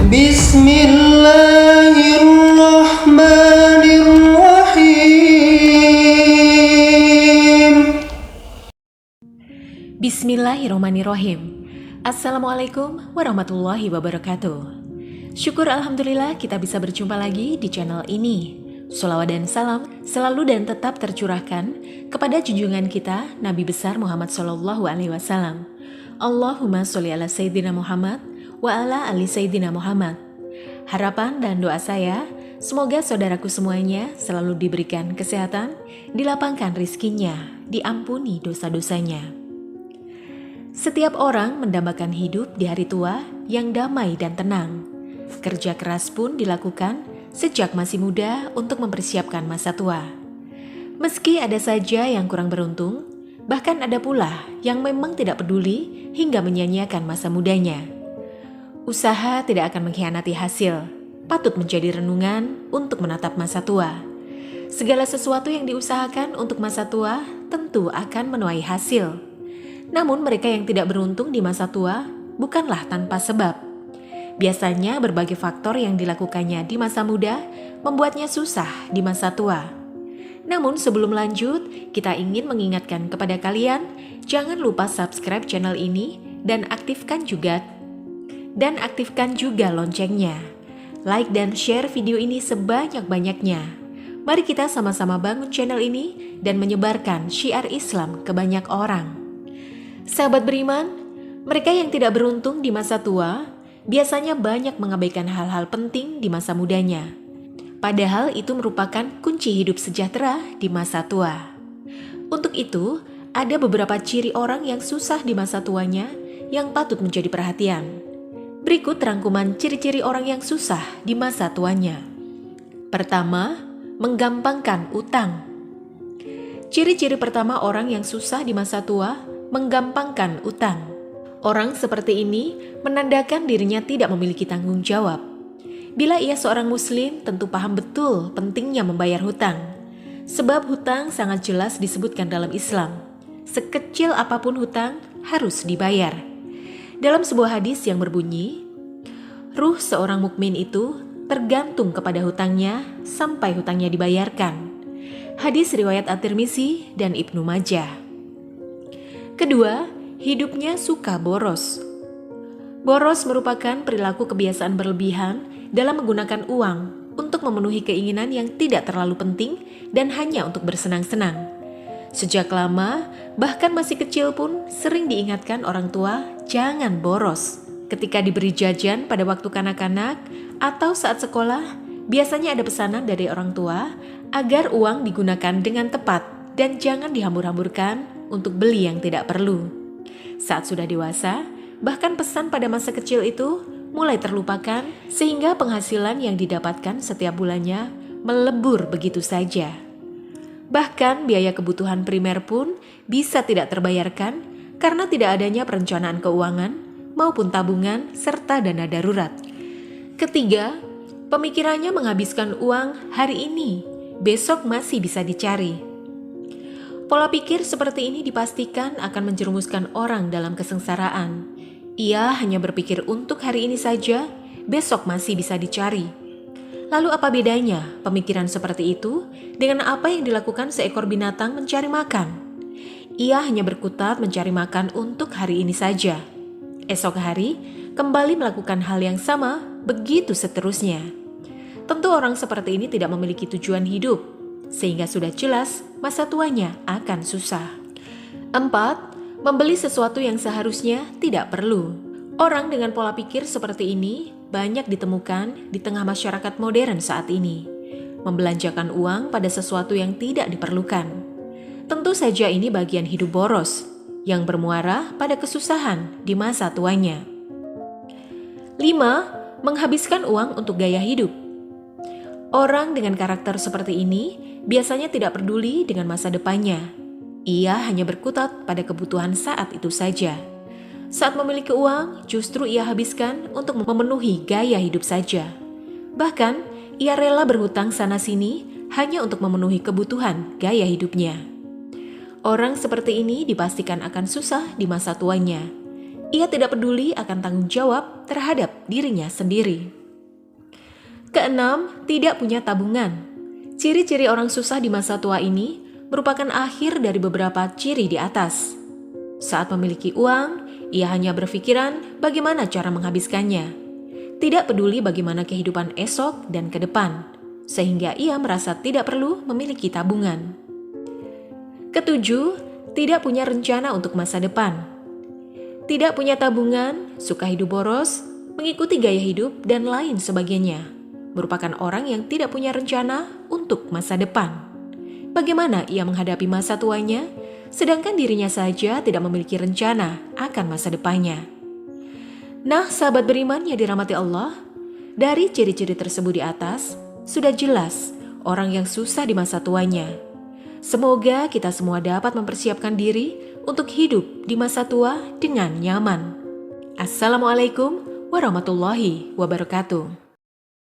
Bismillahirrahmanirrahim. Bismillahirrahmanirrahim. Assalamualaikum warahmatullahi wabarakatuh. Syukur alhamdulillah kita bisa berjumpa lagi di channel ini. Sholawat dan salam selalu dan tetap tercurahkan kepada junjungan kita Nabi besar Muhammad SAW. Allahumma sholli ala Sayyidina Muhammad wa ala ali Sayyidina Muhammad. Harapan dan doa saya, semoga saudaraku semuanya selalu diberikan kesehatan, dilapangkan rizkinya, diampuni dosa-dosanya. Setiap orang mendambakan hidup di hari tua yang damai dan tenang. Kerja keras pun dilakukan sejak masih muda untuk mempersiapkan masa tua. Meski ada saja yang kurang beruntung, bahkan ada pula yang memang tidak peduli hingga menyia-nyiakan masa mudanya. Usaha tidak akan mengkhianati hasil, patut menjadi renungan untuk menatap masa tua. Segala sesuatu yang diusahakan untuk masa tua tentu akan menuai hasil. Namun mereka yang tidak beruntung di masa tua bukanlah tanpa sebab. Biasanya berbagai faktor yang dilakukannya di masa muda membuatnya susah di masa tua. Namun sebelum lanjut, kita ingin mengingatkan kepada kalian, jangan lupa subscribe channel ini dan aktifkan juga loncengnya. Like dan share video ini sebanyak-banyaknya. Mari kita sama-sama bangun channel ini dan menyebarkan syiar Islam ke banyak orang. Sahabat beriman, mereka yang tidak beruntung di masa tua biasanya banyak mengabaikan hal-hal penting di masa mudanya. Padahal itu merupakan kunci hidup sejahtera di masa tua. Untuk itu, ada beberapa ciri orang yang susah di masa tuanya yang patut menjadi perhatian. Berikut rangkuman ciri-ciri orang yang susah di masa tuanya. Pertama, menggampangkan utang. Ciri-ciri pertama orang yang susah di masa tua, menggampangkan utang. Orang seperti ini menandakan dirinya tidak memiliki tanggung jawab. Bila ia seorang muslim, tentu paham betul pentingnya membayar hutang. Sebab hutang sangat jelas disebutkan dalam Islam. Sekecil apapun hutang harus dibayar. Dalam sebuah hadis yang berbunyi, ruh seorang mukmin itu tergantung kepada hutangnya sampai hutangnya dibayarkan. Hadis riwayat At-Tirmizi dan Ibnu Majah. Kedua, hidupnya suka boros. Boros merupakan perilaku kebiasaan berlebihan dalam menggunakan uang untuk memenuhi keinginan yang tidak terlalu penting dan hanya untuk bersenang-senang. Sejak lama, bahkan masih kecil pun sering diingatkan orang tua jangan boros. Ketika diberi jajan pada waktu kanak-kanak atau saat sekolah, biasanya ada pesanan dari orang tua agar uang digunakan dengan tepat dan jangan dihambur-hamburkan untuk beli yang tidak perlu. Saat sudah dewasa, bahkan pesan pada masa kecil itu mulai terlupakan sehingga penghasilan yang didapatkan setiap bulannya melebur begitu saja. Bahkan biaya kebutuhan primer pun bisa tidak terbayarkan karena tidak adanya perencanaan keuangan maupun tabungan serta dana darurat. Ketiga, pemikirannya menghabiskan uang hari ini, besok masih bisa dicari. Pola pikir seperti ini dipastikan akan menjerumuskan orang dalam kesengsaraan. Ia hanya berpikir untuk hari ini saja, besok masih bisa dicari. Lalu apa bedanya pemikiran seperti itu dengan apa yang dilakukan seekor binatang mencari makan? Ia hanya berkutat mencari makan untuk hari ini saja. Esok hari kembali melakukan hal yang sama, begitu seterusnya. Tentu orang seperti ini tidak memiliki tujuan hidup, sehingga sudah jelas masa tuanya akan susah. 4. Membeli sesuatu yang seharusnya tidak perlu. Orang dengan pola pikir seperti ini banyak ditemukan di tengah masyarakat modern saat ini. Membelanjakan uang pada sesuatu yang tidak diperlukan. Tentu saja ini bagian hidup boros yang bermuara pada kesusahan di masa tuanya. 5. Menghabiskan uang untuk gaya hidup. Orang dengan karakter seperti ini biasanya tidak peduli dengan masa depannya. Ia hanya berkutat pada kebutuhan saat itu saja. Saat memiliki uang, justru ia habiskan untuk memenuhi gaya hidup saja. Bahkan, ia rela berhutang sana-sini hanya untuk memenuhi kebutuhan gaya hidupnya. Orang seperti ini dipastikan akan susah di masa tuanya. Ia tidak peduli akan tanggung jawab terhadap dirinya sendiri. Keenam, tidak punya tabungan. Ciri-ciri orang susah di masa tua ini merupakan akhir dari beberapa ciri di atas. Saat memiliki uang, ia hanya berpikiran bagaimana cara menghabiskannya. Tidak peduli bagaimana kehidupan esok dan ke depan, sehingga ia merasa tidak perlu memiliki tabungan. Ketujuh, tidak punya rencana untuk masa depan. Tidak punya tabungan, suka hidup boros, mengikuti gaya hidup, dan lain sebagainya. Merupakan orang yang tidak punya rencana untuk masa depan. Bagaimana ia menghadapi masa tuanya, sedangkan dirinya saja tidak memiliki rencana akan masa depannya. Nah, sahabat beriman yang dirahmati Allah, dari ciri-ciri tersebut di atas, sudah jelas orang yang susah di masa tuanya. Semoga kita semua dapat mempersiapkan diri untuk hidup di masa tua dengan nyaman. Assalamualaikum warahmatullahi wabarakatuh.